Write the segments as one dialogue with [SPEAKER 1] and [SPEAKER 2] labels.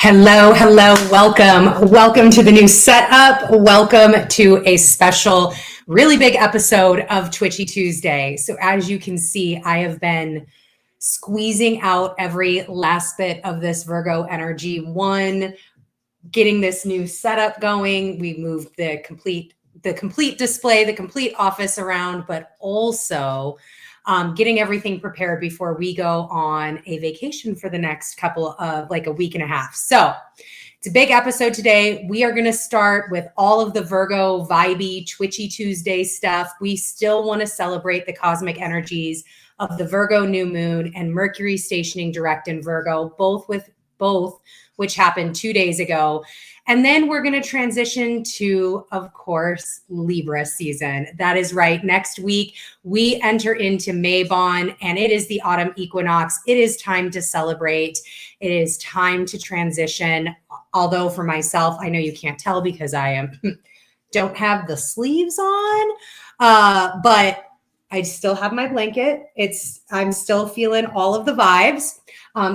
[SPEAKER 1] Hello, welcome to the new setup. Welcome to a special, really big episode of Twitchy Tuesday. So as you can see, I have been squeezing out every last bit of this Virgo energy. One, getting this new setup going. We moved the complete display, the complete office around, but also getting everything prepared before we go on a vacation for the next couple of like a week and a half. So it's a big episode today. We are going to start with all of the Virgo vibey Twitchy Tuesday stuff. We still want to celebrate the cosmic energies of the Virgo new moon and Mercury stationing direct in Virgo, both which happened 2 days ago. And then we're going to transition to, of course, Libra season. That is right. Next week, we enter into Mabon, and it is the autumn equinox. It is time to celebrate. It is time to transition. Although for myself, I know you can't tell because I don't have the sleeves on, but I still have my blanket. I'm still feeling all of the vibes.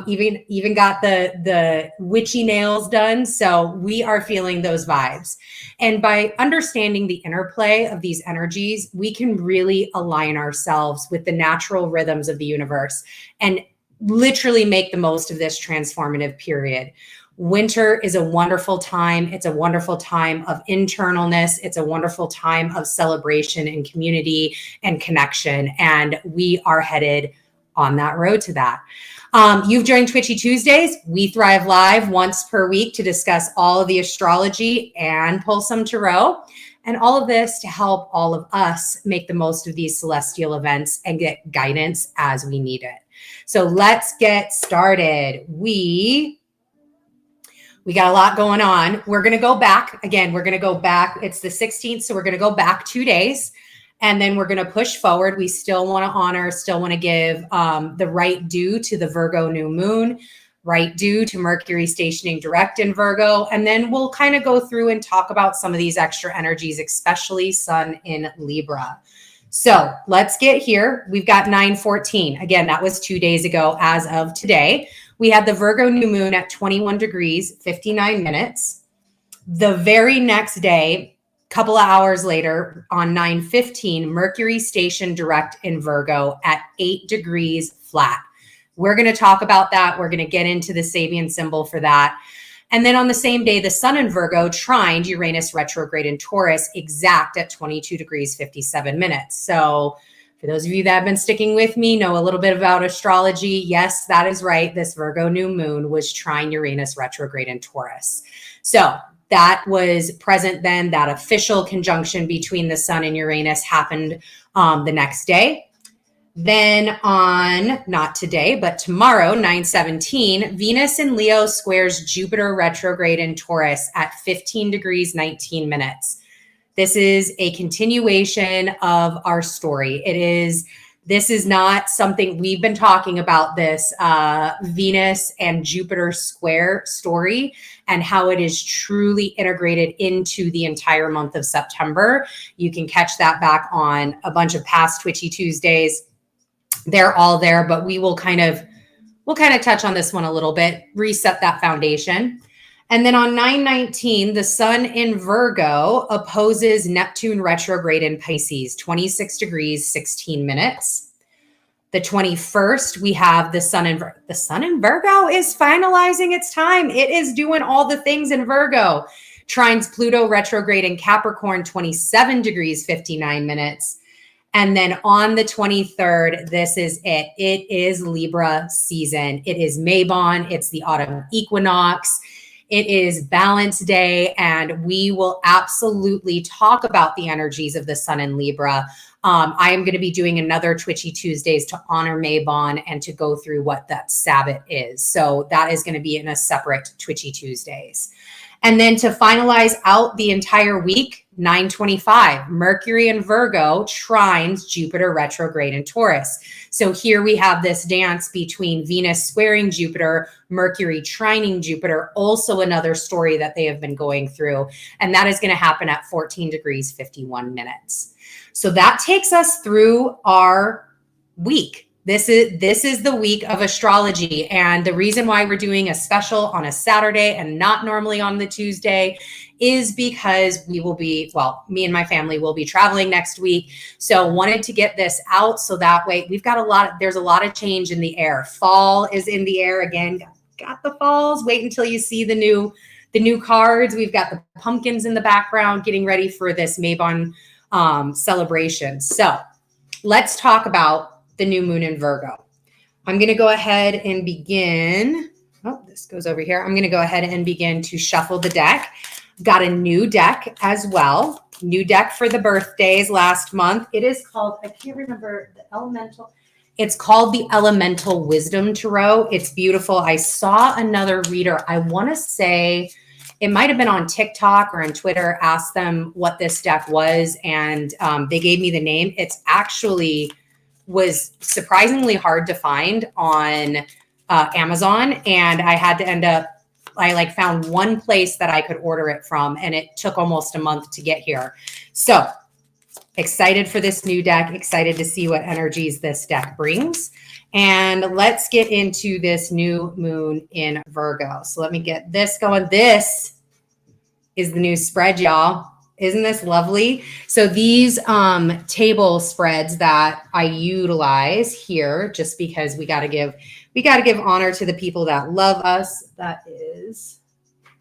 [SPEAKER 1] Even got the witchy nails done. So we are feeling those vibes. And by understanding the interplay of these energies, we can really align ourselves with the natural rhythms of the universe and literally make the most of this transformative period. Winter is a wonderful time. It's a wonderful time of internalness. It's a wonderful time of celebration and community and connection. And we are headed on that road to that. You've joined Twitchy Tuesdays. We thrive live once per week to discuss all of the astrology and pull some tarot, and all of this to help all of us make the most of these celestial events and get guidance as we need it. So let's get started. We got a lot going on. We're going to go back. Again, we're going to go back. It's the 16th, so we're going to go back 2 days. And then we're going to push forward. We still want to honor, still want to give the right due to the Virgo new moon, right due to Mercury stationing direct in Virgo. And then we'll kind of go through and talk about some of these extra energies, especially Sun in Libra. So let's get here. We've got 9/14. Again, that was 2 days ago as of today. We had the Virgo new moon at 21 degrees, 59 minutes. The very next day, couple of hours later on 9/15, Mercury stationed direct in Virgo at 8 degrees flat. We're going to talk about that. We're going to get into the Sabian symbol for that. And then on the same day, the Sun in Virgo trined Uranus retrograde in Taurus exact at 22 degrees, 57 minutes. So for those of you that have been sticking with me, know a little bit about astrology. Yes, that is right. This Virgo new moon was trine Uranus retrograde in Taurus. So that was present then. That official conjunction between the Sun and Uranus happened the next day. Then on, not today, but tomorrow, 9/17, Venus in Leo squares Jupiter retrograde in Taurus at 15 degrees, 19 minutes. This is a continuation of our story. This is not something we've been talking about, this Venus and Jupiter square story and how it is truly integrated into the entire month of September. You can catch that back on a bunch of past Twitchy Tuesdays. They're all there, but we'll kind of touch on this one a little bit, reset that foundation. And then on 9/19, the Sun in Virgo opposes Neptune retrograde in Pisces, 26 degrees, 16 minutes. The 21st, we have the Sun in Virgo is finalizing its time. It is doing all the things in Virgo. Trines Pluto retrograde in Capricorn, 27 degrees, 59 minutes. And then on the 23rd, this is it. It is Libra season. It is Mabon. It's the autumn equinox. It is balance day, and we will absolutely talk about the energies of the Sun in Libra. I am going to be doing another Twitchy Tuesdays to honor Mabon and to go through what that Sabbath is. So that is going to be in a separate Twitchy Tuesdays. And then to finalize out the entire week, 9/25, Mercury in Virgo trines Jupiter retrograde in Taurus. So here we have this dance between Venus squaring Jupiter, Mercury trining Jupiter, also another story that they have been going through. And that is going to happen at 14 degrees, 51 minutes. So that takes us through our week. This is the week of astrology. And the reason why we're doing a special on a Saturday and not normally on the Tuesday is because we will be, well, me and my family will be traveling next week. So wanted to get this out so that way we've got there's a lot of change in the air. Fall is in the air again. Got the falls. Wait until you see the new cards. We've got the pumpkins in the background getting ready for this Mabon celebration. So let's talk about the new moon in Virgo. I'm going to go ahead and begin. Oh, this goes over here. I'm going to go ahead and begin to shuffle the deck. Got a new deck as well. New deck for the birthdays last month. It is called, I can't remember the elemental. It's called the Elemental Wisdom Tarot. It's beautiful. I saw another reader. I want to say it might have been on TikTok or on Twitter, asked them what this deck was. And they gave me the name. It's actually was surprisingly hard to find on Amazon. And I had to I found one place that I could order it from, and it took almost a month to get here. So excited for this new deck, excited to see what energies this deck brings. And let's get into this new moon in Virgo. So let me get this going. This is the new spread, y'all. Isn't this lovely? So these table spreads that I utilize here, just because we got to give honor to the people that love us. That is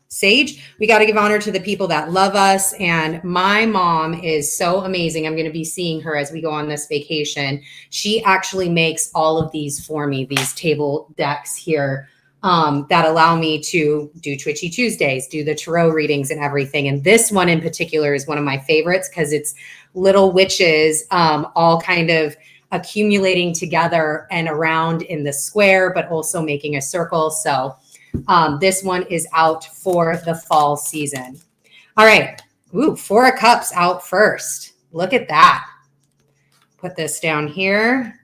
[SPEAKER 1] Sage. We got to give honor to the people that love us. And my mom is so amazing. I'm going to be seeing her as we go on this vacation. She actually makes all of these for me, these table decks here. That allow me to do Twitchy Tuesdays, do the tarot readings and everything. And this one in particular is one of my favorites because it's little witches all kind of accumulating together and around in the square, but also making a circle. So this one is out for the fall season. All right. Ooh, 4 of Cups out first. Look at that. Put this down here.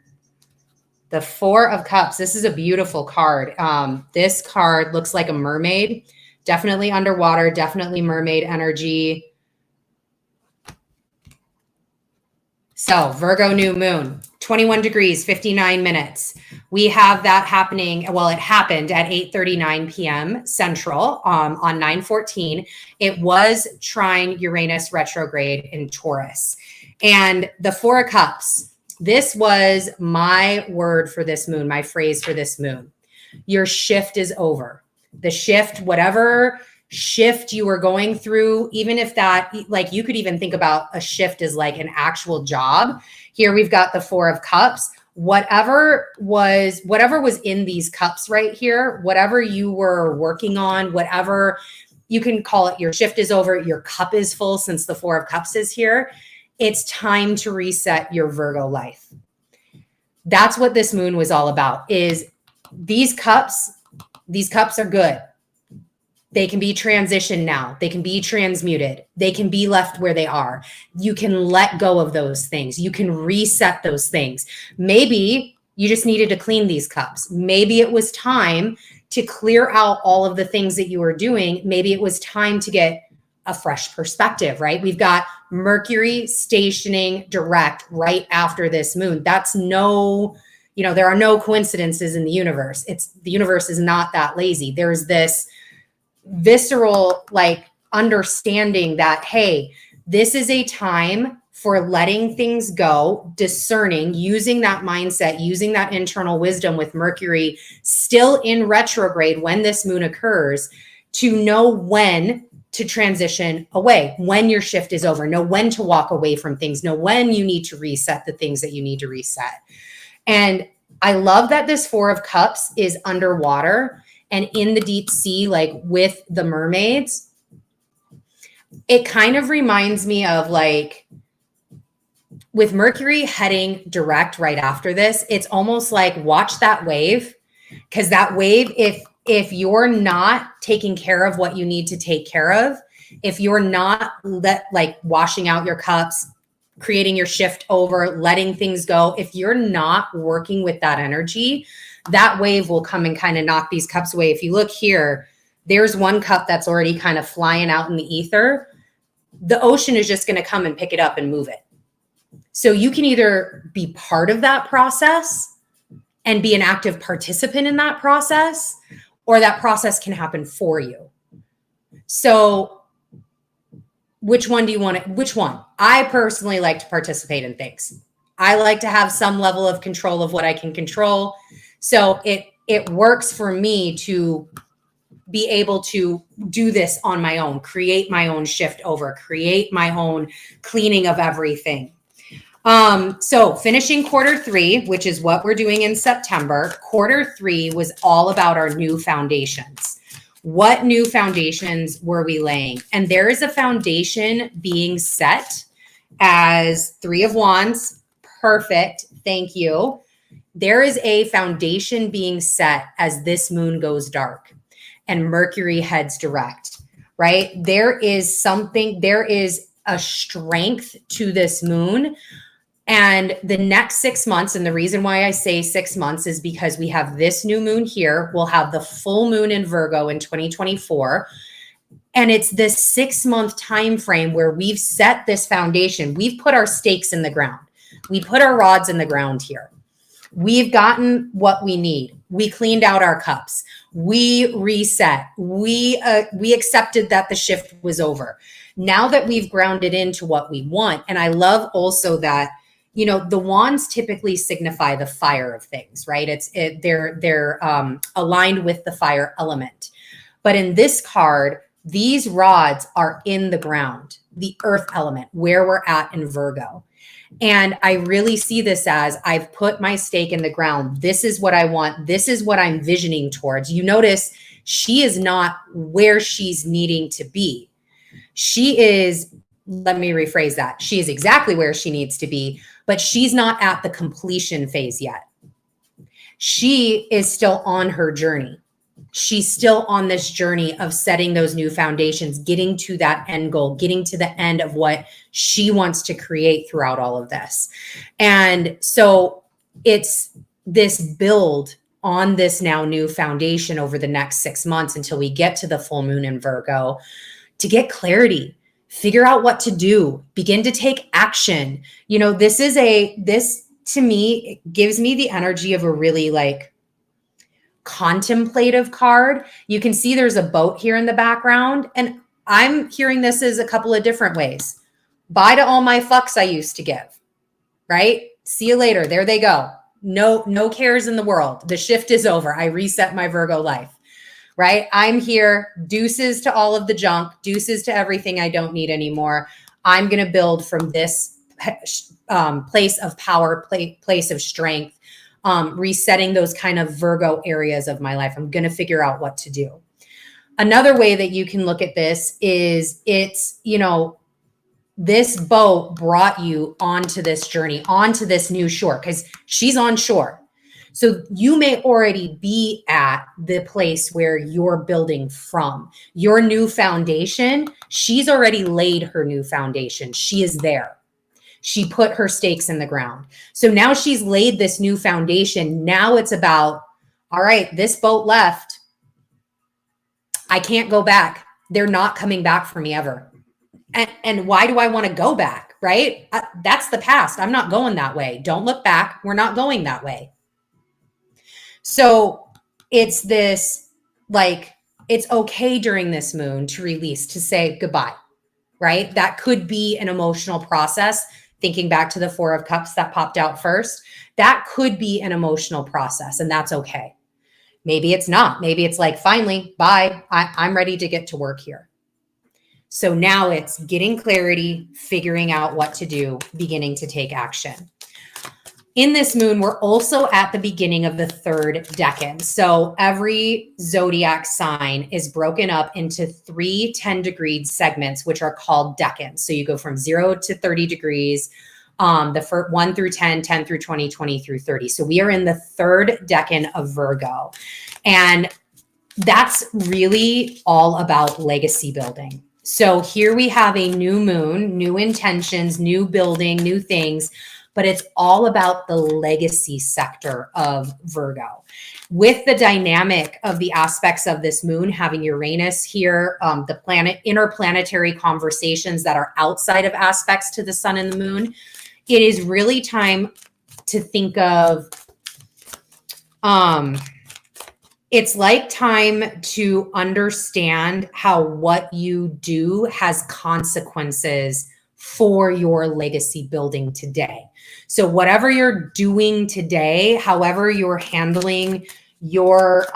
[SPEAKER 1] The 4 of Cups. This is a beautiful card. This card looks like a mermaid, definitely underwater, definitely mermaid energy. So Virgo new moon, 21 degrees, 59 minutes. We have that happening. Well, it happened at 8:39 p.m. Central on 9/14. It was trine Uranus retrograde in Taurus. And the 4 of Cups, this was my word for this moon, my phrase for this moon. Your shift is over. The shift, whatever shift you were going through, even if that, like you could even think about a shift as like an actual job. Here we've got the 4 of Cups. Whatever was in these cups right here, whatever you were working on, whatever you can call it, your shift is over, your cup is full since the 4 of Cups is here. It's time to reset your Virgo life. That's what this moon was all about, is these cups are good. They can be transitioned now. They can be transmuted. They can be left where they are. You can let go of those things. You can reset those things. Maybe you just needed to clean these cups. Maybe it was time to clear out all of the things that you were doing. Maybe it was time to get a fresh perspective, right? We've got Mercury stationing direct right after this moon. That's there are no coincidences in the universe. The universe is not that lazy. There's this visceral understanding that, hey, this is a time for letting things go, discerning, using that mindset, using that internal wisdom with Mercury still in retrograde when this moon occurs, to know when to transition away, when your shift is over, know when to walk away from things, know when you need to reset the things that you need to reset. And I love that this 4 of Cups is underwater and in the deep sea, like with the mermaids. It kind of reminds me of with Mercury heading direct right after this, it's almost like watch that wave, because that wave, if you're not taking care of what you need to take care of, if you're not washing out your cups, creating your shift over, letting things go, if you're not working with that energy, that wave will come and kind of knock these cups away. If you look here, there's one cup that's already kind of flying out in the ether. The ocean is just going to come and pick it up and move it. So you can either be part of that process and be an active participant in that process, or that process can happen for you. So which one do you want to, which one? I personally like to participate in things. I like to have some level of control of what I can control. So it works for me to be able to do this on my own, create my own shift over, create my own cleaning of everything. So finishing quarter 3, which is what we're doing in September, quarter 3 was all about our new foundations. What new foundations were we laying? And there is a foundation being set as 3 of Wands. Perfect. Thank you. There is a foundation being set as this moon goes dark and Mercury heads direct, right? There is a strength to this moon. And the next 6 months, and the reason why I say 6 months is because we have this new moon here. We'll have the full moon in Virgo in 2024. And it's this 6-month time frame where we've set this foundation. We've put our stakes in the ground. We put our rods in the ground here. We've gotten what we need. We cleaned out our cups. We reset. We accepted that the shift was over. Now that we've grounded into what we want, and I love also that, you know, the wands typically signify the fire of things, right? They're aligned with the fire element. But in this card, these rods are in the ground, the earth element, where we're at in Virgo. And I really see this as I've put my stake in the ground. This is what I want. This is what I'm visioning towards. You notice she is not where she's needing to be. She is, let me rephrase that. She is exactly where she needs to be, but she's not at the completion phase yet. She is still on her journey. She's still on this journey of setting those new foundations, getting to that end goal, getting to the end of what she wants to create throughout all of this. And so it's this build on this now new foundation over the next 6 months until we get to the full moon in Virgo to get clarity, figure out what to do, begin to take action. You know, this to me, it gives me the energy of a really like contemplative card. You can see there's a boat here in the background, and I'm hearing this as a couple of different ways. Bye to all my fucks I used to give, right? See you later. There they go. No cares in the world. The shift is over. I reset my Virgo life, right? I'm here. Deuces to all of the junk, deuces to everything I don't need anymore. I'm going to build from this place of power, place of strength, resetting those kind of Virgo areas of my life. I'm going to figure out what to do. Another way that you can look at this is it's, you know, this boat brought you onto this journey, onto this new shore, because she's on shore. So you may already be at the place where you're building from your new foundation. She's already laid her new foundation. She is there. She put her stakes in the ground. So now she's laid this new foundation. Now it's about, all right, this boat left. I can't go back. They're not coming back for me ever. And why do I want to go back, right? That's the past. I'm not going that way. Don't look back. We're not going that way. So it's this, like, it's okay during this moon to release, to say goodbye, right? That could be an emotional process. Thinking back to the 4 of Cups that popped out first, that could be an emotional process, and that's okay. Maybe it's not. Maybe it's like, finally, bye. I'm ready to get to work here. So now it's getting clarity, figuring out what to do, beginning to take action. In this moon, we're also at the beginning of the 3rd decan. So every zodiac sign is broken up into 3 10-degree segments, which are called decans. So you go from 0 to 30 degrees, the first 1 through 10, 10 through 20, 20 through 30. So we are in the 3rd decan of Virgo. And that's really all about legacy building. So here we have a new moon, new intentions, new building, new things, but it's all about the legacy sector of Virgo. With the dynamic of the aspects of this moon, having Uranus here, the planet, interplanetary conversations that are outside of aspects to the sun and the moon, it is really time to think of It's like time to understand how what you do has consequences for your legacy building today. So whatever you're doing today, however you're handling your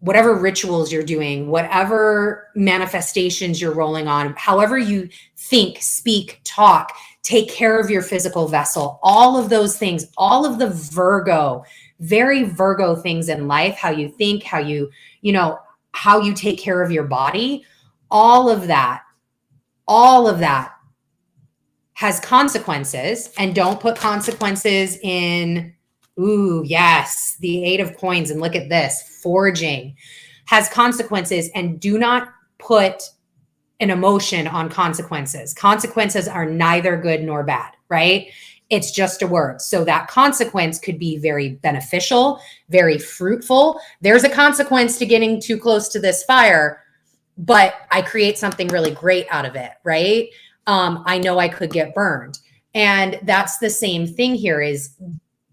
[SPEAKER 1] whatever rituals you're doing, whatever manifestations you're rolling on, however you think, speak, talk, take care of your physical vessel, all of those things, all of the Virgo, very Virgo things in life, how you think, how you take care of your body, all of that has consequences. And don't put consequences in, ooh, yes, the 8 of coins. And look at this, forging has consequences, and do not put an emotion on consequences. Consequences are neither good nor bad, right? It's just a word. So that consequence could be very beneficial, very fruitful. There's a consequence to getting too close to this fire, but I create something really great out of it, right? I know I could get burned. And that's the same thing here, is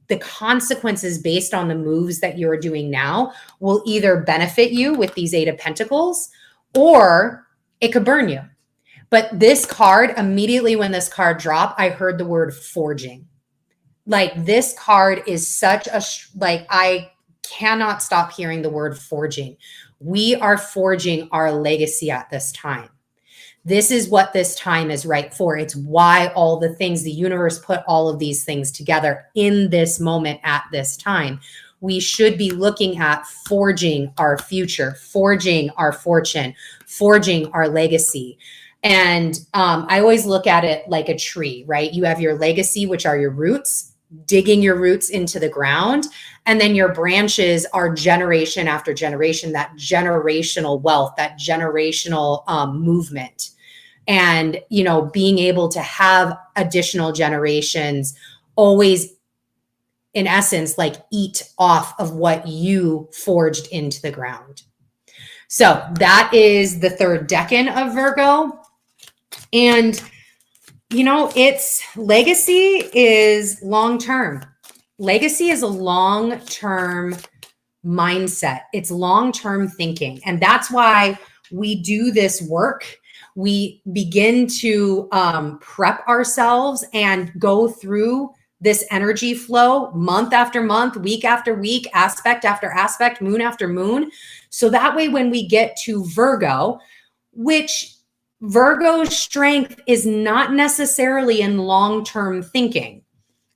[SPEAKER 1] the consequences based on the moves that you're doing now will either benefit you with these 8 of Pentacles, or it could burn you. But this card, immediately when this card dropped, I heard the word forging. Like, this card is such a, I cannot stop hearing the word forging. We are forging our legacy at this time. This is what this time is right for. It's why all the things, the universe put all of these things together in this moment at this time. We should be looking at forging our future, forging our fortune, forging our legacy. And I always look at it like a tree, right? You have your legacy, which are your roots, digging your roots into the ground. And then your branches are generation after generation, that generational wealth, that generational movement. And, being able to have additional generations always, in essence, like eat off of what you forged into the ground. So that is the 3rd decan of Virgo. And, its legacy is long-term. Legacy is a long-term mindset. It's long-term thinking. And that's why we do this work. We begin to prep ourselves and go through this energy flow month after month, week after week, aspect after aspect, moon after moon. So that way, when we get to Virgo, which Virgo's strength is not necessarily in long-term thinking,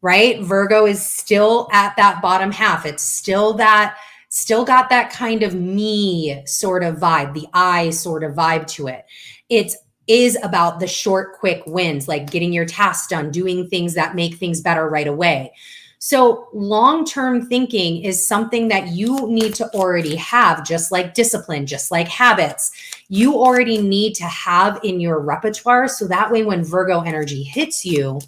[SPEAKER 1] right? Virgo is still at that bottom half. It's still got that kind of me sort of vibe, the I sort of vibe to it. It is about the short, quick wins, like getting your tasks done, doing things that make things better right away. So long-term thinking is something that you need to already have, just like discipline, just like habits. You already need to have in your repertoire. So that way, when Virgo energy hits you,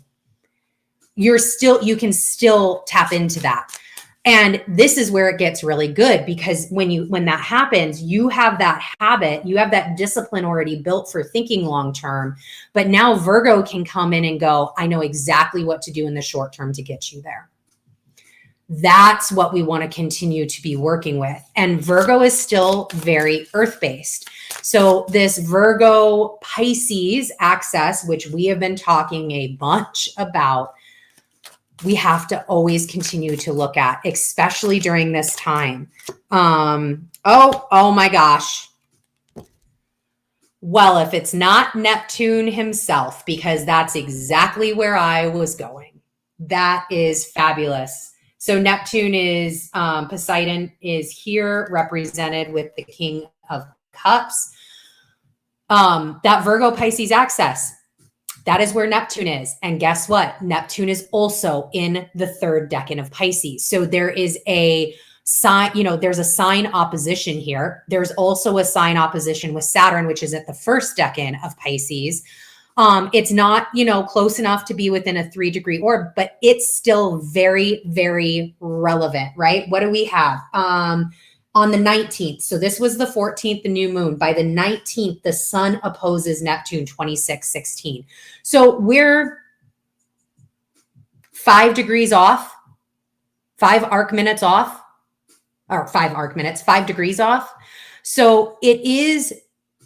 [SPEAKER 1] you can still tap into that. And this is where it gets really good, because when that happens, you have that habit, you have that discipline already built for thinking long term. But now Virgo can come in and go, I know exactly what to do in the short term to get you there. That's what we want to continue to be working with. And Virgo is still very earth-based. So this Virgo Pisces axis, which we have been talking a bunch about, we have to always continue to look at, especially during this time. Oh my gosh. Well, if it's not Neptune himself, because that's exactly where I was going. That is fabulous. So Neptune is, Poseidon is here represented with the King of Cups. That Virgo Pisces axis, that is where Neptune is. And guess what? Neptune is also in the 3rd decan of Pisces. So there is a sign, there's a sign opposition here. There's also a sign opposition with Saturn, which is at the 1st decan of Pisces. It's not, close enough to be within a 3-degree orb, but it's still very, very relevant, right? What do we have? On the 19th. So this was the 14th, the new moon. By the 19th, the sun opposes Neptune 26-16. So we're 5 degrees off 5 arc minutes off, or 5 arc minutes, 5 degrees off. So it is,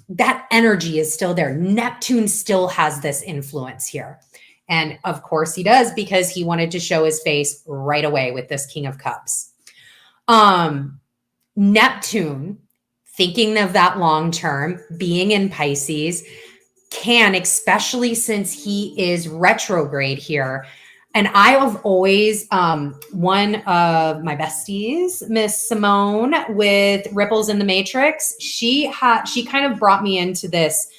[SPEAKER 1] that energy is still there. Neptune still has this influence here. And of course he does, because he wanted to show his face right away with this King of Cups. Neptune, thinking of that long term, being in Pisces, can, especially since he is retrograde here. And I have always, one of my besties, Miss Simone with Ripples in the Matrix, she kind of brought me into this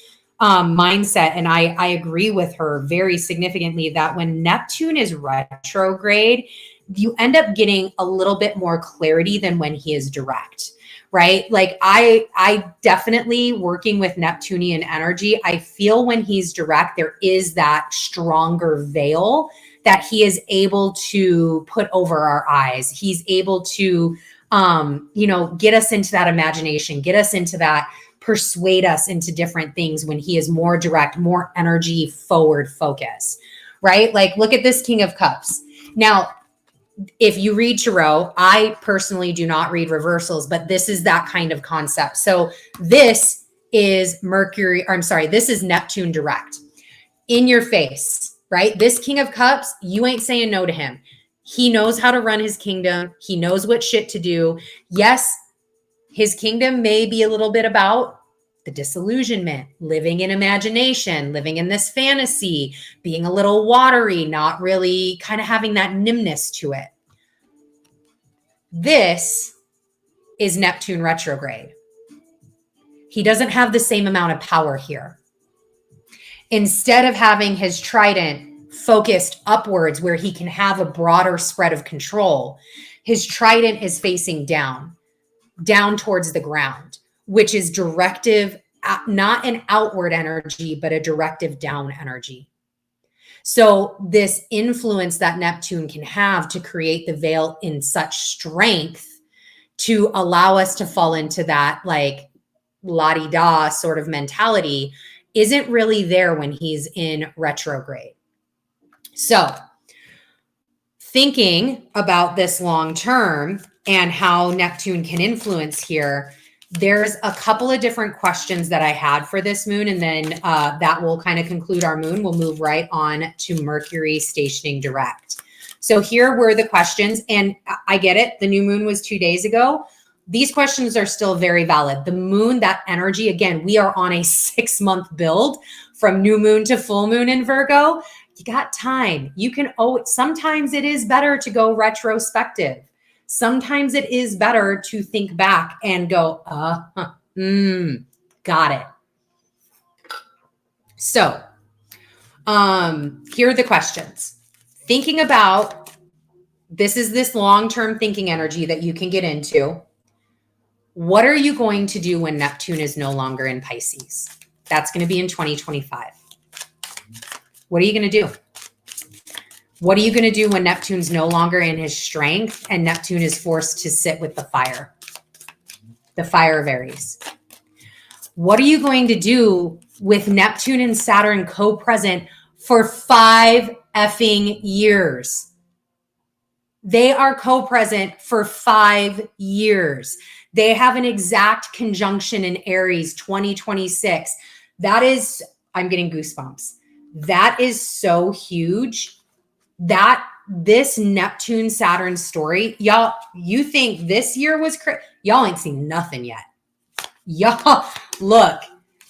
[SPEAKER 1] mindset. And I agree with her very significantly that when Neptune is retrograde, you end up getting a little bit more clarity than when he is direct, right? Like I definitely, working with Neptunian energy, I feel when he's direct, there is that stronger veil that he is able to put over our eyes. He's able to, get us into that imagination, get us into that, persuade us into different things when he is more direct, more energy forward focus, right? Like, look at this King of Cups. Now, if you read tarot, I personally do not read reversals, but this is that kind of concept. So this is this is Neptune direct in your face. Right? This King of Cups, you ain't saying no to him. He knows how to run his kingdom. He knows what shit to do. Yes, his kingdom may be a little bit about the disillusionment, living in imagination, living in this fantasy, being a little watery, not really kind of having that nimbness to it. This is Neptune retrograde. He doesn't have the same amount of power here. Instead of having his trident focused upwards where he can have a broader spread of control, his trident is facing down towards the ground, which is directive, not an outward energy, but a directive down energy. So this influence that Neptune can have to create the veil in such strength to allow us to fall into that like la-di-da sort of mentality isn't really there when he's in retrograde. So thinking about this long term and how Neptune can influence here, there's a couple of different questions that I had for this moon, and then that will kind of conclude our moon. We'll move right on to Mercury stationing direct. So here were the questions, and I get it. The new moon was 2 days ago. These questions are still very valid. The moon, that energy, again, we are on a 6-month build from new moon to full moon in Virgo. You got time. You can, sometimes it is better to go retrospective. Sometimes it is better to think back and go, got it. So here are the questions. Thinking about, this is this long-term thinking energy that you can get into. What are you going to do when Neptune is no longer in Pisces? That's going to be in 2025. What are you going to do? What are you going to do when Neptune's no longer in his strength and Neptune is forced to sit with the fire of Aries? What are you going to do with Neptune and Saturn co-present for 5 effing years? They are co-present for 5 years. They have an exact conjunction in Aries 2026. That is, I'm getting goosebumps. That is so huge that this Neptune Saturn story, y'all, you think this year was crazy? Y'all ain't seen nothing yet. Y'all, look,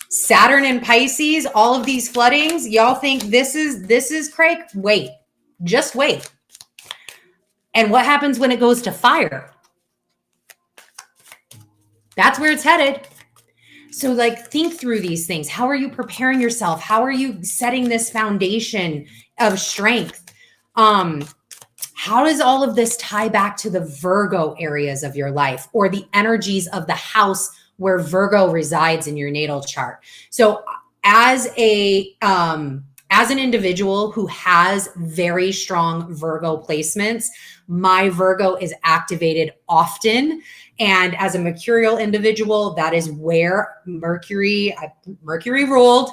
[SPEAKER 1] Saturn and Pisces, all of these floodings, y'all think this is crazy? Wait, just wait. And what happens when it goes to fire? That's where it's headed. So like, think through these things. How are you preparing yourself? How are you setting this foundation of strength? How does all of this tie back to the Virgo areas of your life or the energies of the house where Virgo resides in your natal chart? So as an individual who has very strong Virgo placements, my Virgo is activated often. And as a mercurial individual, that is where Mercury ruled.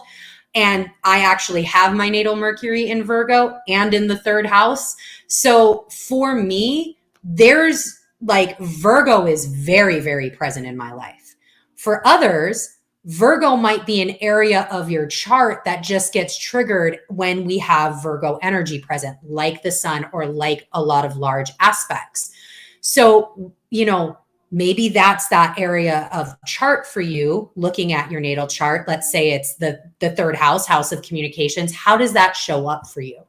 [SPEAKER 1] And I actually have my natal Mercury in Virgo and in the 3rd house. So for me, there's like Virgo is very, very present in my life. For others, Virgo might be an area of your chart that just gets triggered when we have Virgo energy present, like the sun or like a lot of large aspects. So, you know, maybe that's that area of chart for you looking at your natal chart. Let's say it's the third house of communications. How does that show up for you?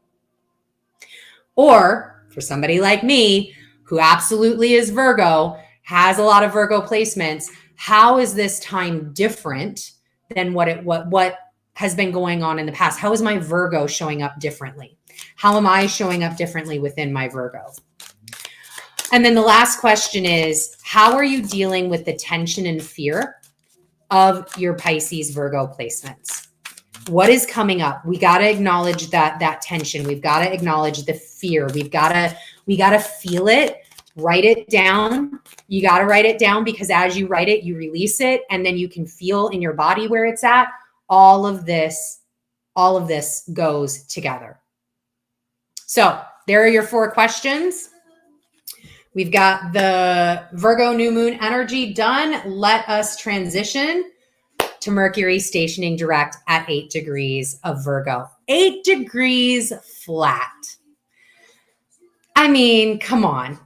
[SPEAKER 1] Or for somebody like me, who absolutely is Virgo, has a lot of Virgo placements, how is this time different than what has been going on in the past? How is my Virgo showing up differently? How am I showing up differently within my Virgo? And then the last question is, how are you dealing with the tension and fear of your Pisces Virgo placements? What is coming up? We got to acknowledge that tension. We've got to acknowledge the fear. We got to feel it, write it down. You got to write it down, because as you write it, you release it, and then you can feel in your body where it's at. All of this goes together. So there are your 4 questions. We've got the Virgo new moon energy done. Let us transition to Mercury stationing direct at 8 degrees of Virgo. 8 degrees flat. I mean, come on.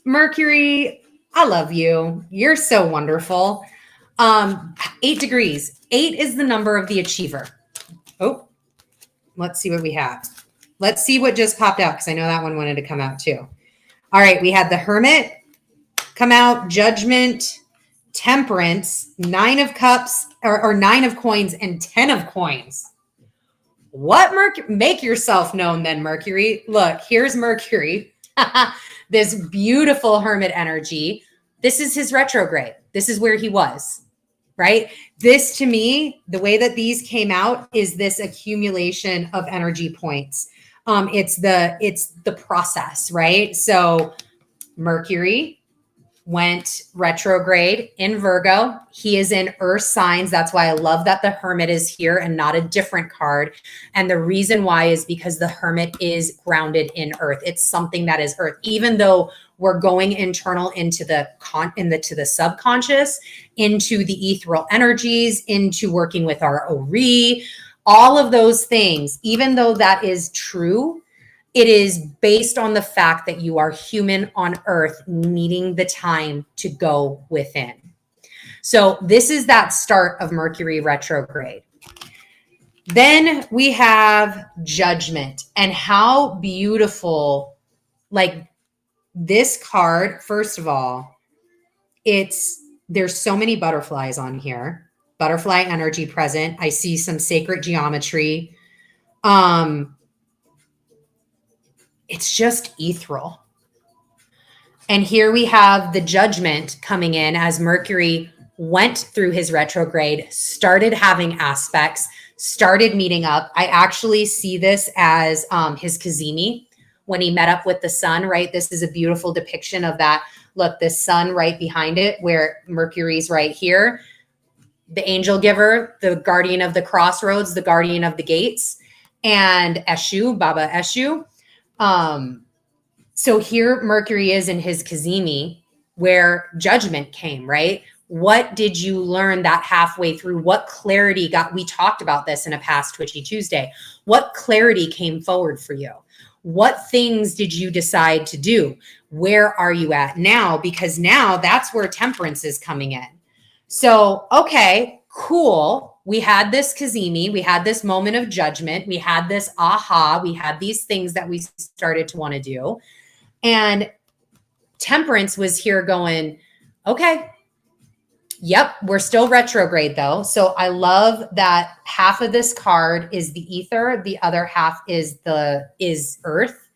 [SPEAKER 1] Mercury, I love you. You're so wonderful. 8 degrees. 8 is the number of the achiever. Oh, let's see what we have. Let's see what just popped out, because I know that one wanted to come out too. All right, we had the Hermit come out, Judgment, Temperance, 9 of Cups, or 9 of Coins, and 10 of Coins. What Mercury? Make yourself known then, Mercury. Look, here's Mercury. This beautiful Hermit energy. This is his retrograde. This is where he was, right? This, to me, the way that these came out is this accumulation of energy points. It's the process, right? So Mercury went retrograde in Virgo. He is in Earth signs. That's why I love that the Hermit is here and not a different card. And the reason why is because the Hermit is grounded in Earth. It's something that is Earth. Even though we're going internal into to the subconscious, into the ethereal energies, into working with our Ori, all of those things, even though that is true, it is based on the fact that you are human on Earth, needing the time to go within. So this is that start of Mercury retrograde. Then we have Judgment, and how beautiful, like this card. First of all, there's so many butterflies on here, butterfly energy present. I see some sacred geometry. It's just ethereal. And here we have the Judgment coming in as Mercury went through his retrograde, started having aspects, started meeting up. I actually see this as his Cazimi when he met up with the sun, right? This is a beautiful depiction of that. Look, the sun right behind it, where Mercury's right here. The angel giver, the guardian of the crossroads, the guardian of the gates, and Eshu, Baba Eshu. So here Mercury is in his Cazimi, where Judgment came, right? What did you learn that halfway through? What clarity we talked about this in a past Twitchy Tuesday. What clarity came forward for you? What things did you decide to do? Where are you at now? Because now that's where Temperance is coming in. So, okay, cool. We had this Cazimi, we had this moment of Judgment, we had this aha, we had these things that we started to want to do. And Temperance was here going, okay, yep, we're still retrograde though. So I love that half of this card is the ether, the other half is Earth.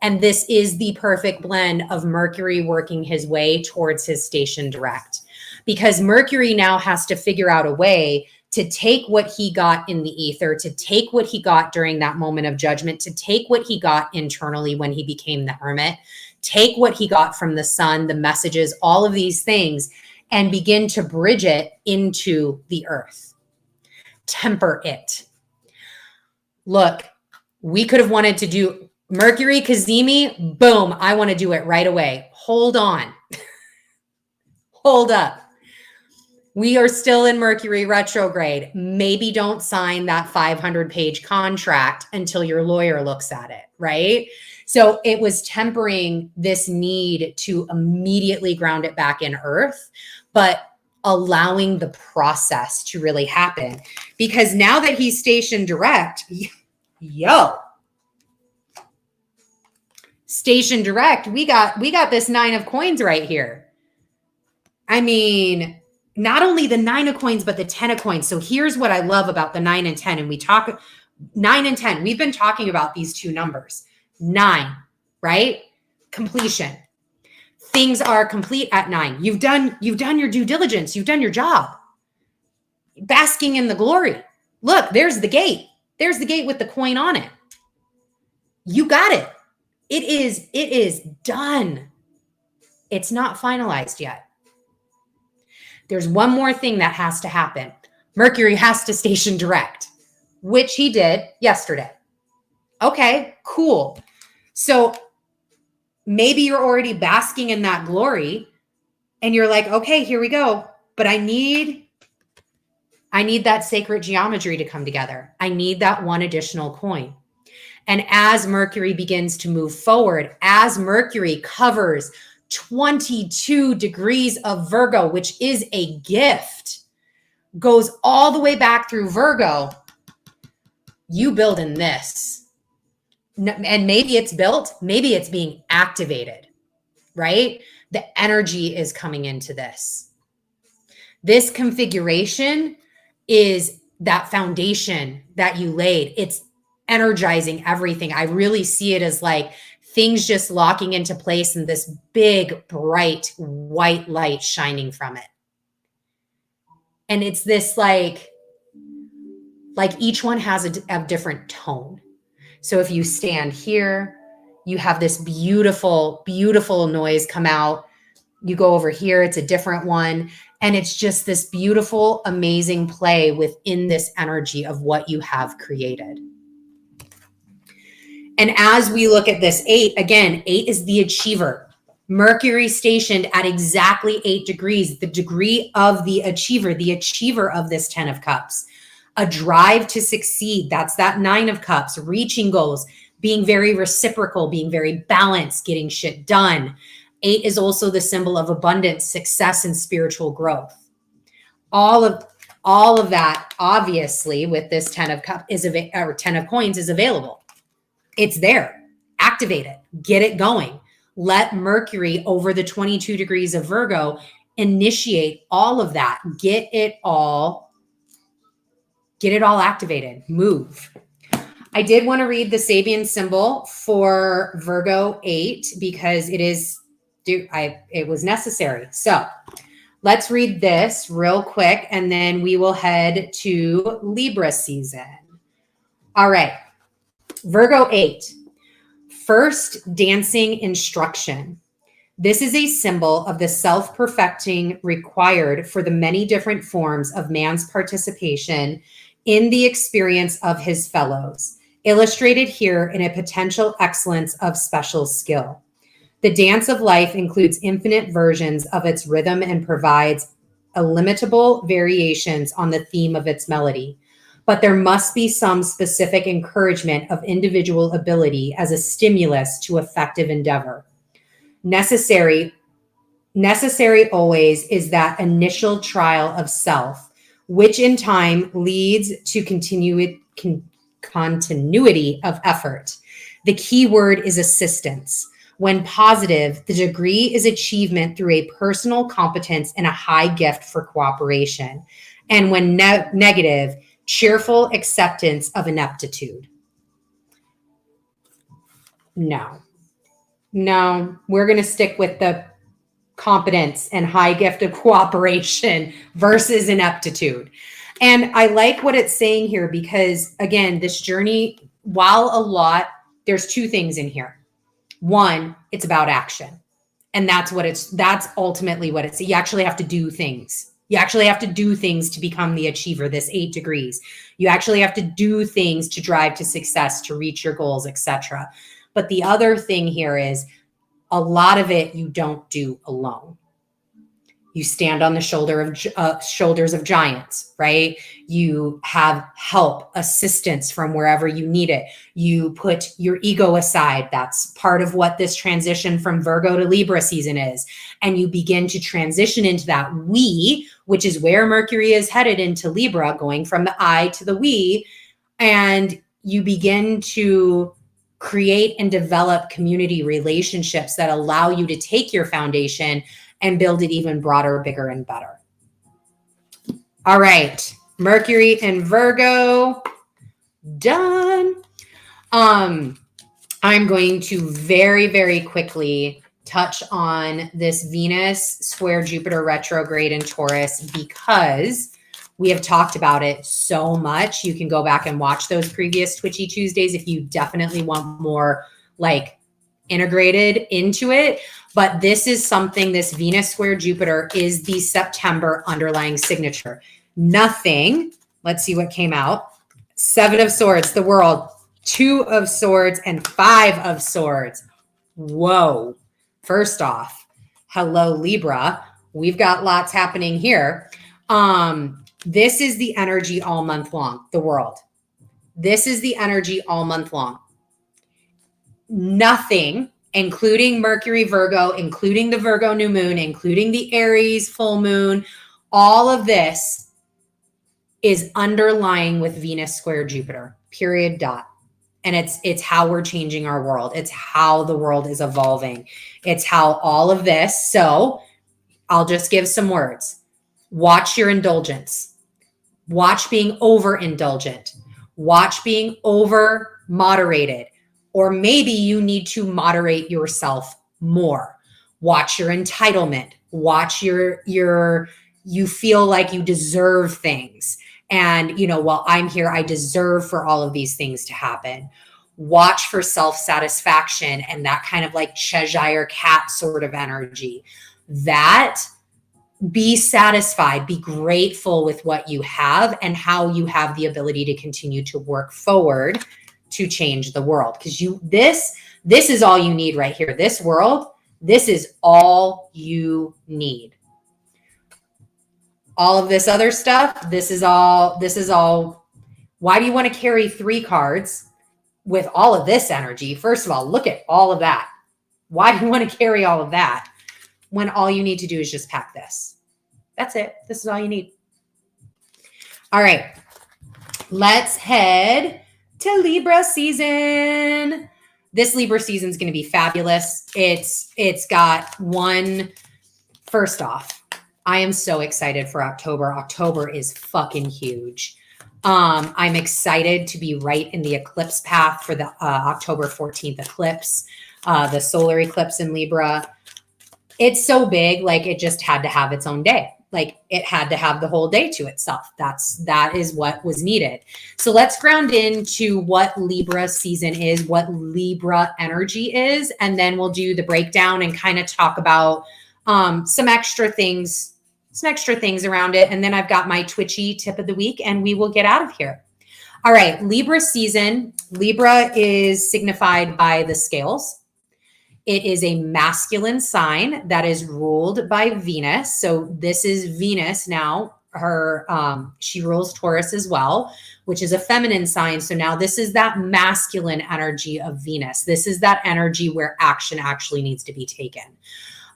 [SPEAKER 1] And this is the perfect blend of Mercury working his way towards his station direct. Because Mercury now has to figure out a way to take what he got in the ether, to take what he got during that moment of Judgment, to take what he got internally when he became the Hermit, take what he got from the sun, the messages, all of these things, and begin to bridge it into the Earth. Temper it. Look, we could have wanted to do Mercury, Kazemi, boom, I want to do it right away. Hold on. Hold up. We are still in Mercury retrograde. Maybe don't sign that 500-page contract until your lawyer looks at it, right? So it was tempering this need to immediately ground it back in earth, but allowing the process to really happen. Because now that he's stationed direct, station direct, we got this 9 of coins right here. I mean, not only the 9 of coins, but the 10 of coins. So here's what I love about the 9 and 10. And we talk 9 and 10. We've been talking about these two numbers. 9, right? Completion. Things are complete at 9. You've done your due diligence. You've done your job. Basking in the glory. Look, there's the gate. There's the gate with the coin on it. You got it. It is done. It's not finalized yet. There's one more thing that has to happen. Mercury has to station direct, which he did yesterday. Okay, cool. So maybe you're already basking in that glory and you're like, okay, here we go. But I need that sacred geometry to come together. I need that one additional coin. And as Mercury begins to move forward, as Mercury covers 22 degrees of Virgo, which is a gift, goes all the way back through Virgo, you build in this. And maybe it's built, maybe it's being activated, right? The energy is coming into this. This configuration is that foundation that you laid. It's energizing everything. I really see it as like things just locking into place and this big, bright, white light shining from it. And it's this like each one has a different tone. So if you stand here, you have this beautiful, beautiful noise come out. You go over here, it's a different one. And it's just this beautiful, amazing play within this energy of what you have created. And as we look at this 8, again, 8 is the achiever. Mercury stationed at exactly 8 degrees, the degree of the achiever of this 10 of cups. A drive to succeed. That's that 9 of cups, reaching goals, being very reciprocal, being very balanced, getting shit done. 8 is also the symbol of abundance, success, and spiritual growth. All of that, obviously, with this 10 of cups or 10 of coins is available. It's there. Activate it. Get it going. Let Mercury over the 22 degrees of Virgo initiate all of that. Get it all activated. Move. I did want to read the Sabian symbol for Virgo 8 because it was necessary. So let's read this real quick and then we will head to Libra season. All right. Virgo 8, first dancing instruction. This is a symbol of the self-perfecting required for the many different forms of man's participation in the experience of his fellows, illustrated here in a potential excellence of special skill. The dance of life includes infinite versions of its rhythm and provides illimitable variations on the theme of its melody. But there must be some specific encouragement of individual ability as a stimulus to effective endeavor. Necessary always is that initial trial of self, which in time leads to continuity of effort. The key word is assistance. When positive, the degree is achievement through a personal competence and a high gift for cooperation. And when negative, cheerful acceptance of ineptitude. No, we're going to stick with the competence and high gift of cooperation versus ineptitude. And I like what it's saying here because, again, this journey, while there's 2 things in here. One, it's about action. And that's ultimately what it's. You actually have to do things. You actually have to do things to become the achiever, this 8 degrees. You actually have to do things to drive to success, to reach your goals, etc. But the other thing here is a lot of it you don't do alone. You stand on the shoulders of giants, right? You have help, assistance from wherever you need it. You put your ego aside. That's part of what this transition from Virgo to Libra season is. And you begin to transition into that we, which is where Mercury is headed into Libra, going from the I to the we. And you begin to create and develop community relationships that allow you to take your foundation and build it even broader, bigger, and better. All right, Mercury and Virgo, done. I'm going to very, very quickly touch on this Venus square Jupiter retrograde in Taurus because we have talked about it so much. You can go back and watch those previous Twitchy Tuesdays if you definitely want more like integrated into it. But this is something, this Venus square Jupiter is the September underlying signature. Nothing, let's see what came out. 7 of Swords, the World, 2 of Swords, and 5 of Swords. Whoa. First off, hello, Libra. We've got lots happening here. This is the energy all month long, the World. This is the energy all month long. Nothing, including Mercury Virgo, including the Virgo new moon, including the Aries full moon, all of this is underlying with Venus square Jupiter, period, dot. And it's how we're changing our world. It's how the world is evolving. It's how all of this. So I'll just give some words. Watch your indulgence. Watch being overindulgent. Watch being over moderated. Or maybe you need to moderate yourself more. Watch your entitlement. Watch you feel like you deserve things. And, while I'm here, I deserve for all of these things to happen. Watch for self-satisfaction and that kind of like Cheshire cat sort of energy. That be satisfied, be grateful with what you have and how you have the ability to continue to work forward to change the world. Because this is all you need right here. This world, this is all you need. All of this other stuff, this is all. Why do you want to carry 3 cards with all of this energy? First of all, look at all of that. Why do you want to carry all of that when all you need to do is just pack this? That's it. This is all you need. All right, let's head to Libra season. This Libra season is going to be fabulous. It's got first off, I am so excited for October. October is fucking huge. I'm excited to be right in the eclipse path for the October 14th eclipse, the solar eclipse in Libra. It's so big, like it just had to have its own day. Like it had to have the whole day to itself. That is what was needed. So let's ground into what Libra season is, what Libra energy is, and then we'll do the breakdown and kind of talk about some extra things around it. And then I've got my Twitchy tip of the week and we will get out of here. All right, Libra season. Libra is signified by the scales. It is a masculine sign that is ruled by Venus. So this is Venus now. She rules Taurus as well, which is a feminine sign. So now this is that masculine energy of Venus. This is that energy where action actually needs to be taken.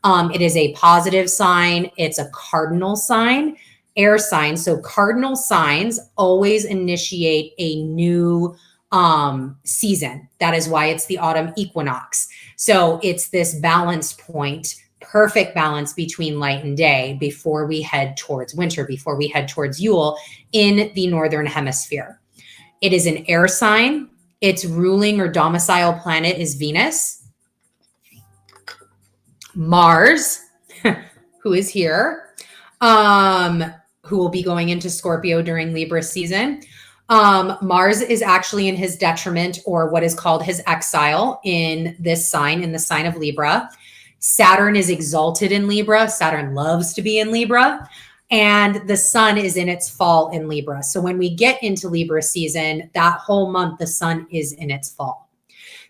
[SPEAKER 1] It is a positive sign. It's a cardinal sign, air sign. So cardinal signs always initiate a new season. That is why it's the autumn equinox. So it's this balance point, perfect balance between light and day before we head towards winter, before we head towards Yule in the northern hemisphere. It is an air sign. Its ruling or domicile planet is Venus. Mars, who is here, who will be going into Scorpio during Libra season. Mars is actually in his detriment, or what is called his exile, in this sign, in the sign of Libra. Saturn is exalted in Libra. Saturn loves to be in Libra. And the sun is in its fall in Libra. So when we get into Libra season, that whole month, the sun is in its fall.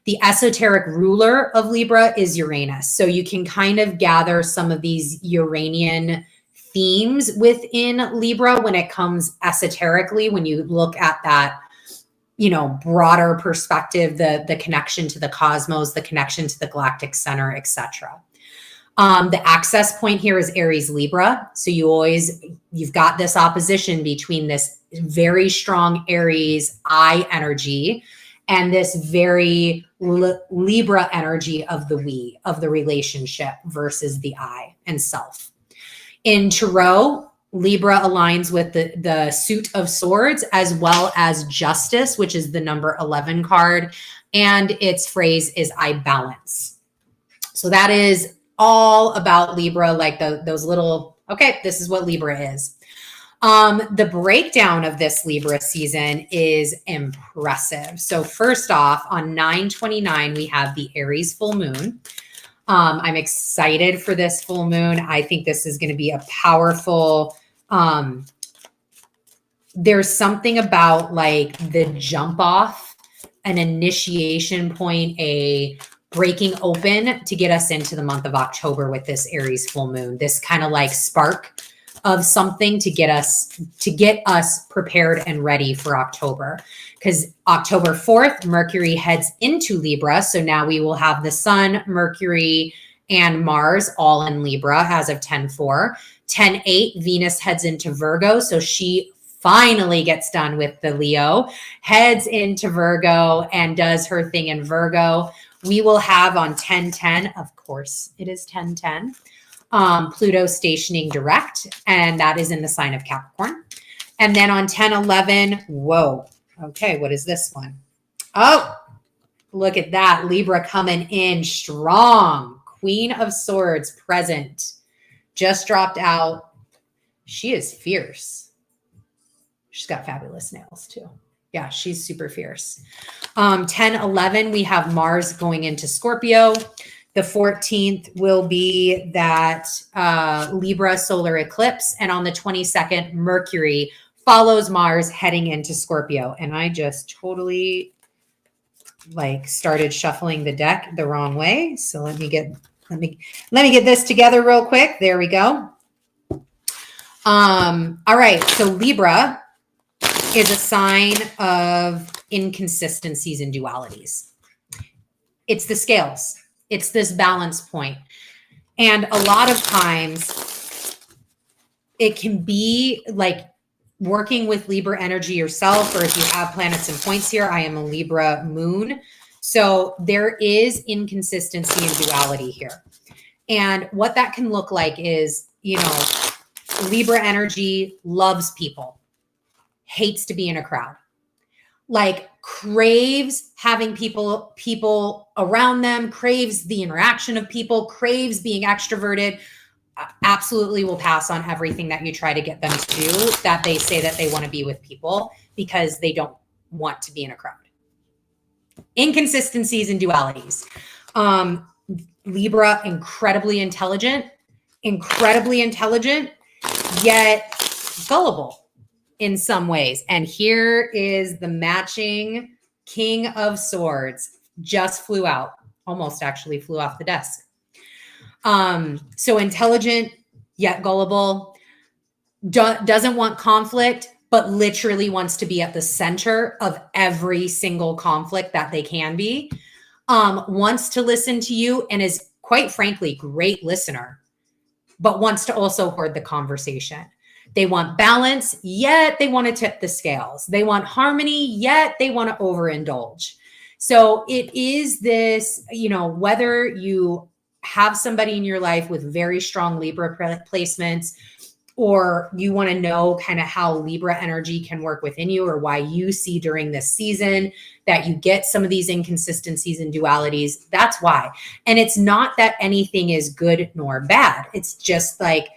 [SPEAKER 1] The esoteric ruler of Libra is Uranus. So you can kind of gather some of these Uranian themes within Libra when it comes esoterically, when you look at that, you know, broader perspective, the connection to the cosmos, the connection to the galactic center, etc. The access point here is Aries Libra. So you've got this opposition between this very strong Aries I energy and this very Libra energy of the we, of the relationship versus the I and self. In Tarot, Libra aligns with the suit of swords as well as justice, which is the number 11 card. And its phrase is I balance. So that is all about Libra, like those little, okay, this is what Libra is. The breakdown of this Libra season is impressive. So first off, on 9/29, we have the Aries full moon. I'm excited for this full moon. I think this is going to be a powerful, there's something about like the jump off, an initiation point, a breaking open to get us into the month of October with this Aries full moon, this kind of like spark of something to get us prepared and ready for October. Because October 4th, Mercury heads into Libra. So now we will have the Sun, Mercury, and Mars all in Libra as of 10/4. 10/8, Venus heads into Virgo. So she finally gets done with the Leo, heads into Virgo and does her thing in Virgo. We will have on 10/10, of course, it is 10/10. Pluto stationing direct, and that is in the sign of Capricorn. And then on 10/11, whoa, okay, what is this one? Oh, look at that. Libra coming in strong. Queen of Swords present. Just dropped out. She is fierce. She's got fabulous nails too. Yeah, she's super fierce. 10/11, we have Mars going into Scorpio. The 14th will be that Libra solar eclipse. And on the 22nd, Mercury follows Mars heading into Scorpio. And I just totally like started shuffling the deck the wrong way. So let me get this together real quick. There we go. All right. So Libra is a sign of inconsistencies and dualities. It's the scales. It's this balance point. And a lot of times it can be like working with Libra energy yourself, or if you have planets and points here, I am a Libra moon. So there is inconsistency and duality here. And what that can look like is, you know, Libra energy loves people, hates to be in a crowd, like craves having people around them, craves the interaction of people, craves being extroverted, absolutely will pass on everything that you try to get them to do, that they say that they want to be with people because they don't want to be in a crowd. Inconsistencies and dualities. Libra, incredibly intelligent, yet gullible in some ways. And here is the matching King of Swords, just flew out, almost actually flew off the desk. So intelligent, yet gullible, doesn't want conflict, but literally wants to be at the center of every single conflict that they can be, wants to listen to you and is quite frankly, great listener, but wants to also hoard the conversation. They want balance, yet they want to tip the scales. They want harmony, yet they want to overindulge. So it is this, you know, whether you have somebody in your life with very strong Libra placements, or you want to know kind of how Libra energy can work within you, or why you see during this season that you get some of these inconsistencies and dualities, that's why. And it's not that anything is good nor bad. It's just like,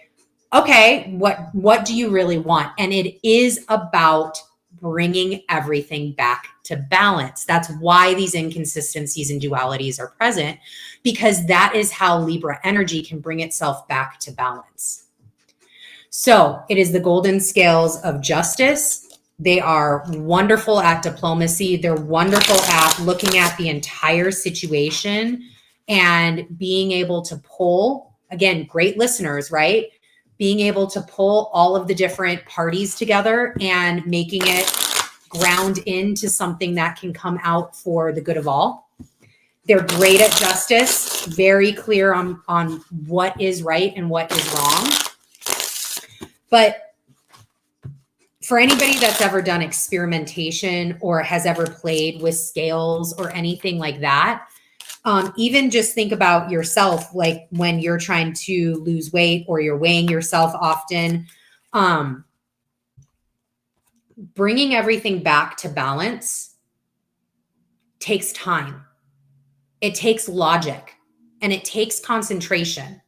[SPEAKER 1] okay, what do you really want? And it is about bringing everything back to balance. That's why these inconsistencies and dualities are present, because that is how Libra energy can bring itself back to balance. So it is the golden scales of justice They are wonderful at diplomacy. They're wonderful at looking at the entire situation and being able to pull, again, great listeners, right? Being able to pull all of the different parties together and making it ground into something that can come out for the good of all. They're great at justice, very clear on what is right and what is wrong. But for anybody that's ever done experimentation or has ever played with scales or anything like that, even just think about yourself, like when you're trying to lose weight or you're weighing yourself often, bringing everything back to balance takes time. It takes logic and it takes concentration.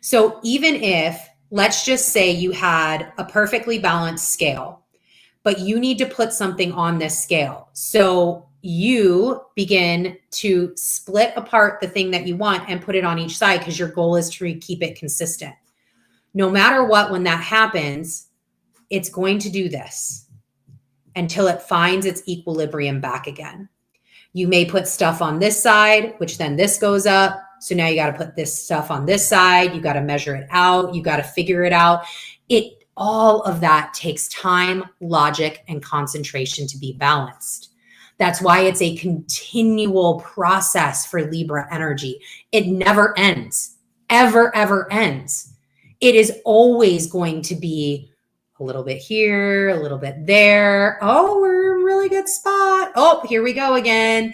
[SPEAKER 1] So even if, let's just say you had a perfectly balanced scale, but you need to put something on this scale. So you begin to split apart the thing that you want and put it on each side because your goal is to keep it consistent. No matter what, when that happens, it's going to do this until it finds its equilibrium back again. You may put stuff on this side, which then this goes up. So now you got to put this stuff on this side. You got to measure it out. You got to figure it out. All of that takes time, logic, and concentration to be balanced. That's why it's a continual process for Libra energy. It never ends, ever ends. It is always going to be a little bit here, a little bit there. Oh, we're in a really good spot. Oh, here we go again.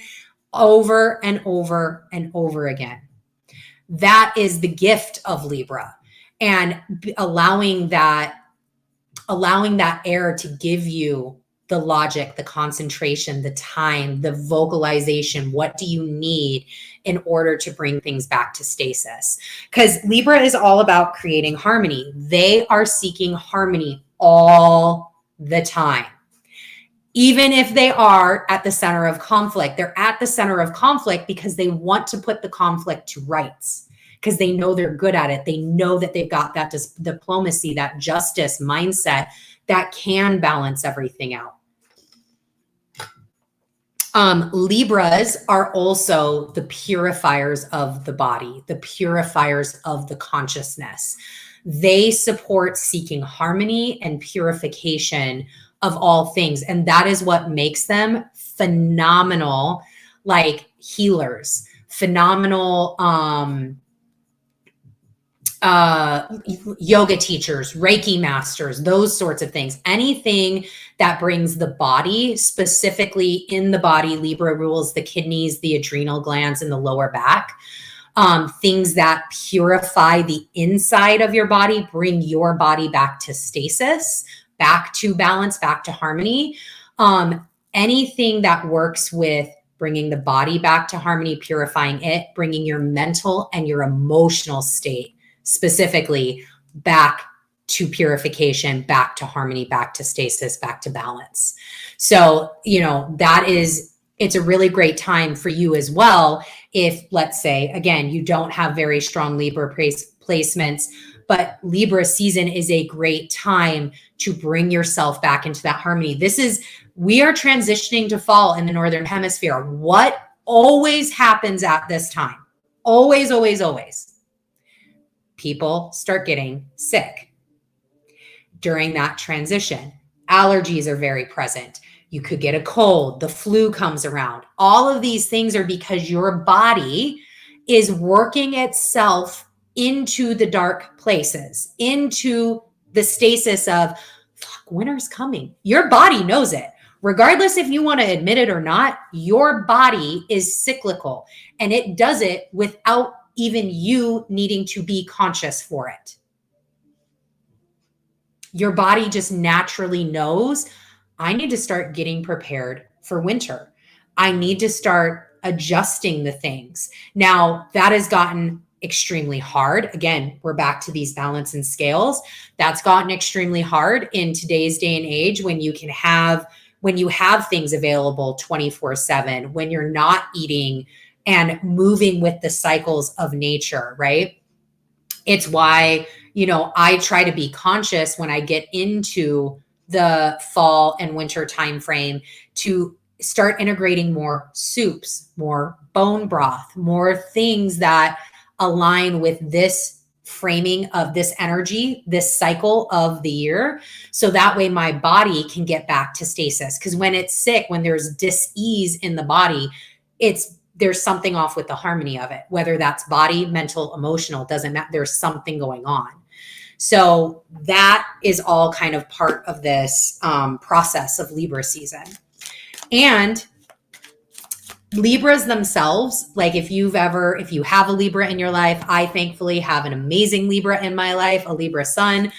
[SPEAKER 1] Over and over and over again. That is the gift of Libra, and allowing that air to give you the logic, the concentration, the time, the vocalization. What do you need in order to bring things back to stasis? Because Libra is all about creating harmony. They are seeking harmony all the time. Even if they are at the center of conflict, they're at the center of conflict because they want to put the conflict to rights, because they know they're good at it. They know that they've got that diplomacy, that justice mindset that can balance everything out. Libras are also the purifiers of the body, the purifiers of the consciousness. They support seeking harmony and purification of all things. And that is what makes them phenomenal, like healers, phenomenal yoga teachers, Reiki masters, those sorts of things. Anything that brings the body, specifically in the body, Libra rules the kidneys, the adrenal glands, and the lower back. Things that purify the inside of your body, bring your body back to stasis, back to balance, back to harmony. Anything that works with bringing the body back to harmony, purifying it, bringing your mental and your emotional state specifically back to purification, back to harmony, back to stasis, back to balance. So, it's a really great time for you as well. If, let's say, again, you don't have very strong Libra placements, but Libra season is a great time to bring yourself back into that harmony. We are transitioning to fall in the Northern Hemisphere. What always happens at this time? Always, always, always. People start getting sick during that transition. Allergies are very present. You could get a cold. The flu comes around. All of these things are because your body is working itself into the dark places, into the stasis of, fuck, winter's coming. Your body knows it. Regardless if you want to admit it or not, your body is cyclical, and it does it without even you needing to be conscious for it. Your body just naturally knows, I need to start getting prepared for winter. I need to start adjusting the things. Now, that has gotten extremely hard. Again, we're back to these balance and scales. That's gotten extremely hard in today's day and age when you have things available 24/7, when you're not eating and moving with the cycles of nature, right? It's why, I try to be conscious when I get into the fall and winter time frame to start integrating more soups, more bone broth, more things that align with this framing of this energy, this cycle of the year. So that way my body can get back to stasis. Because when it's sick, when there's dis-ease in the body, there's something off with the harmony of it, whether that's body, mental, emotional, doesn't matter. There's something going on. So that is all kind of part of this process of Libra season. And Libras themselves, like if you have a Libra in your life, I thankfully have an amazing Libra in my life, a Libra sun,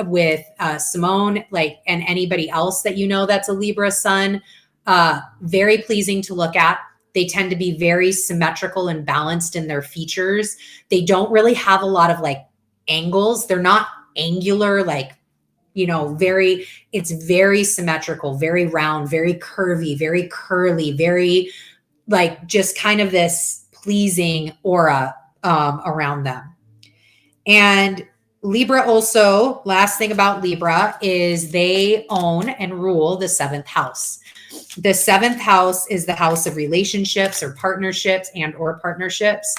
[SPEAKER 1] with Simone, like, and anybody else that you know that's a Libra sun, very pleasing to look at. They tend to be very symmetrical and balanced in their features. They don't really have a lot of like angles. They're not angular, like, you know, it's very symmetrical, very round, very curvy, very curly, very like just kind of this pleasing aura around them. And Libra also, last thing about Libra is they own and rule the 7th house. The 7th house is the house of relationships or partnerships or partnerships.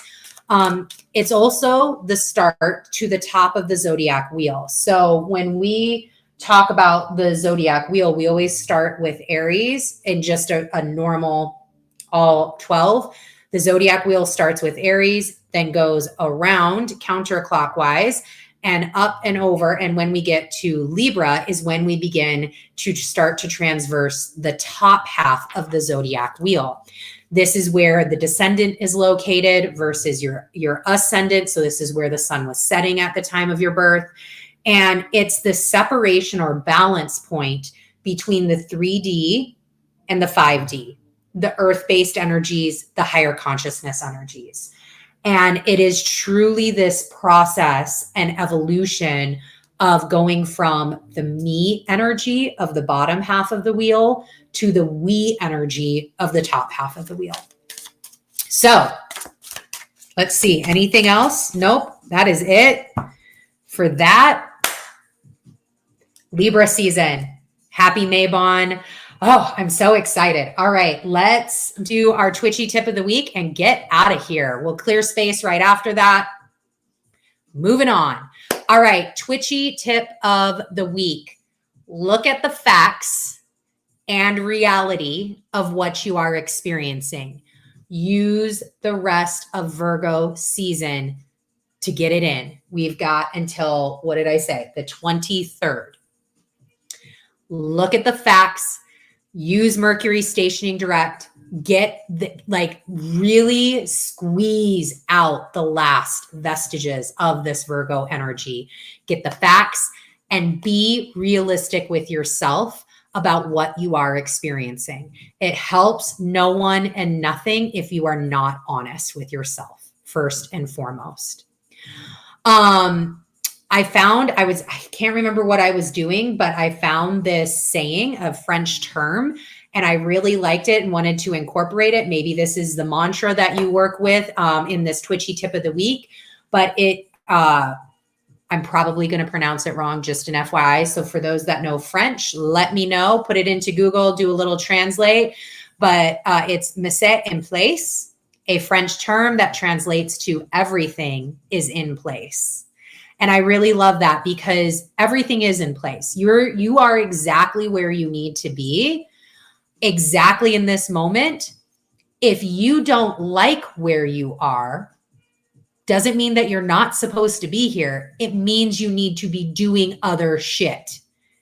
[SPEAKER 1] It's also the start to the top of the zodiac wheel. So when we talk about the zodiac wheel, we always start with Aries and just a normal all 12. The zodiac wheel starts with Aries, then goes around counterclockwise and up and over. And when we get to Libra is when we begin to start to transverse the top half of the zodiac wheel. This is where the descendant is located versus your ascendant. So this is where the sun was setting at the time of your birth. And it's the separation or balance point between the 3D and the 5D, the earth-based energies, the higher consciousness energies. And it is truly this process and evolution of going from the me energy of the bottom half of the wheel to the we energy of the top half of the wheel. So let's see, anything else? Nope, that is it for that. Libra season. Happy Mabon. Oh, I'm so excited. All right, let's do our Twitchy tip of the week and get out of here. We'll clear space right after that. Moving on. All right, Twitchy tip of the week. Look at the facts and reality of what you are experiencing. Use the rest of Virgo season to get it in. We've got until, what did I say? The 23rd. Look at the facts. Use Mercury stationing direct. Really squeeze out the last vestiges of this Virgo energy. Get the facts and be realistic with yourself about what you are experiencing. It helps no one and nothing if you are not honest with yourself, first and foremost. I can't remember what I was doing, but I found this saying, a French term, and I really liked it and wanted to incorporate it. Maybe this is the mantra that you work with in this Twitchy tip of the week, but I'm probably going to pronounce it wrong, just an FYI. So for those that know French, let me know, put it into Google, do a little translate, but it's mise en place, a French term that translates to everything is in place. And I really love that because everything is in place. You are exactly where you need to be, exactly in this moment. If you don't like where you are, doesn't mean that you're not supposed to be here. It means you need to be doing other shit.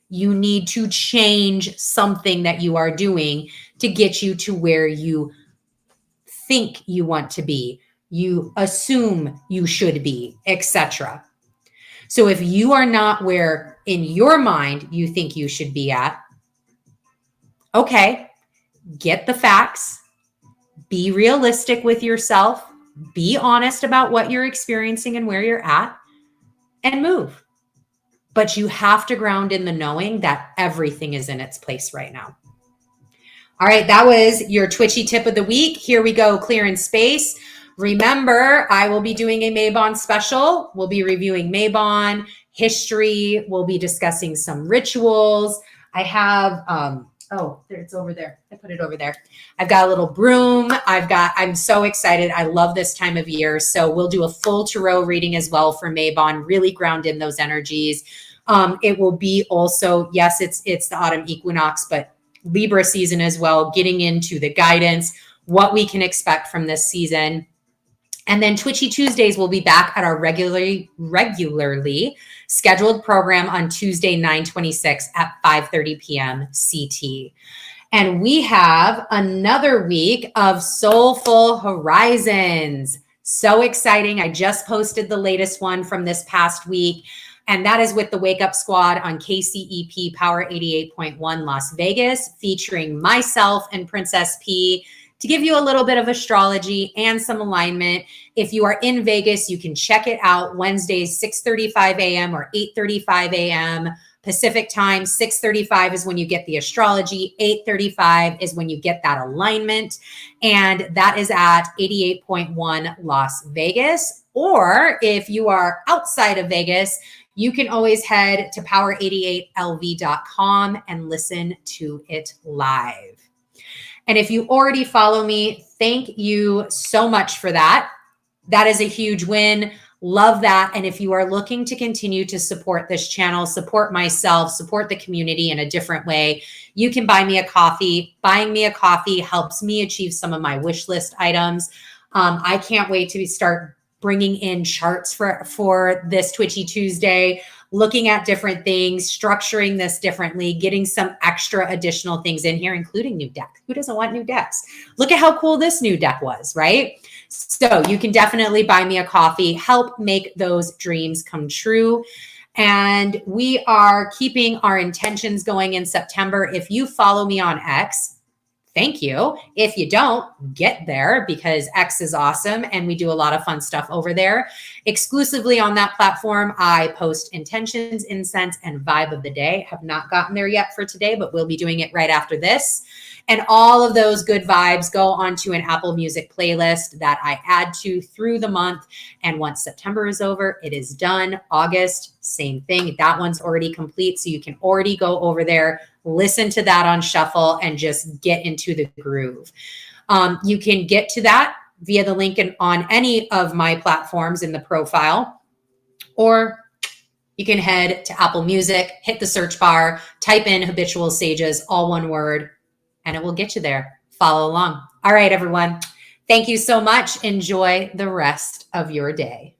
[SPEAKER 1] You need to change something that you are doing to get you to where you think you want to be, you assume you should be, etc. So if you are not where in your mind you think you should be at, okay, get the facts, be realistic with yourself, be honest about what you're experiencing and where you're at, and move. But you have to ground in the knowing that everything is in its place right now. All right, that was your Twitchy tip of the week. Here we go, clearing space. Remember, I will be doing a Mabon special. We'll be reviewing Mabon, history. We'll be discussing some rituals. I have, oh, there, it's over there. I put it over there. I've got a little broom. I'm so excited. I love this time of year. So we'll do a full tarot reading as well for Mabon, really ground in those energies. It will be also, yes, it's the autumn equinox, but Libra season as well, getting into the guidance, what we can expect from this season. And then Twitchy Tuesdays will be back at our regularly scheduled program on Tuesday, 9/26 at 5:30 p.m. CT. And we have another week of Soulful Horizons. So exciting. I just posted the latest one from this past week. And that is with the Wake Up Squad on KCEP Power 88.1 Las Vegas, featuring myself and Princess P, to give you a little bit of astrology and some alignment. If you are in Vegas, you can check it out Wednesdays, 6:35 a.m. or 8:35 a.m. Pacific time. 6:35 is when you get the astrology. 8:35 is when you get that alignment. And that is at 88.1 Las Vegas. Or if you are outside of Vegas, you can always head to power88lv.com and listen to it live. And if you already follow me, thank you so much for that. That is a huge win. Love that. And if you are looking to continue to support this channel, support myself, support the community in a different way, you can buy me a coffee. Buying me a coffee helps me achieve some of my wish list items. I can't wait to start bringing in charts for this Twitchy Tuesday, looking at different things, structuring this differently, getting some extra additional things in here, including new decks. Who doesn't want new decks? Look at how cool this new deck was, right? So you can definitely buy me a coffee, help make those dreams come true. And we are keeping our intentions going in September. If you follow me on X, thank you. If you don't, get there, because X is awesome and we do a lot of fun stuff over there. Exclusively on that platform, I post intentions, incense, and vibe of the day. Have not gotten there yet for today, but we'll be doing it right after this. And all of those good vibes go onto an Apple Music playlist that I add to through the month. And once September is over, it is done. August, same thing. That one's already complete. So you can already go over there, listen to that on shuffle, and just get into the groove. You can get to that via the link on any of my platforms in the profile, or you can head to Apple Music, hit the search bar, type in Habitual Sages, all one word, and it will get you there. Follow along. All right, everyone. Thank you so much. Enjoy the rest of your day.